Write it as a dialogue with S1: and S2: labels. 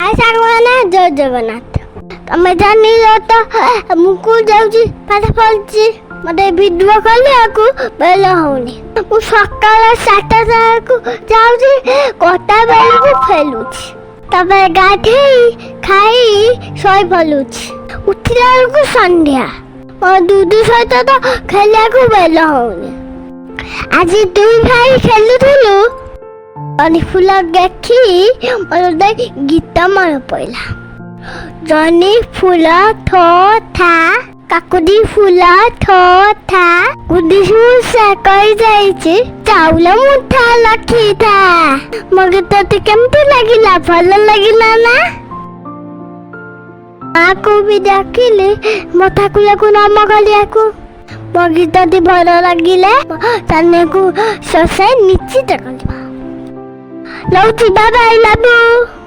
S1: हाय सागवाना जय जगन्नाथ तमे जानी तो मुकु जाउची पाठ पढ़ुची मते वीडियो करले बेल होनी मु सकाळ 7टा को जाउची कोटा बेल को फेलुची तबे गाधेई खाई सोई पलुची उठिला को संध्या और दूध सहित तो खेलिया को बेल होनी आज दुई भाई खेलुथलु अनि फुल देखी मोर गीत मन पड़ला जनी फुल थो था काकुदी फुल थो था गुदिसु से कई जाइछि चाउल मुठा लखी था मगे तते केमते लागिला भल लागिला ना आको भी देखिले मथा कुला को नाम गलिया को मगे तते भल लागिले तने को ससे निश्चित करबा love you, bye bye, love you.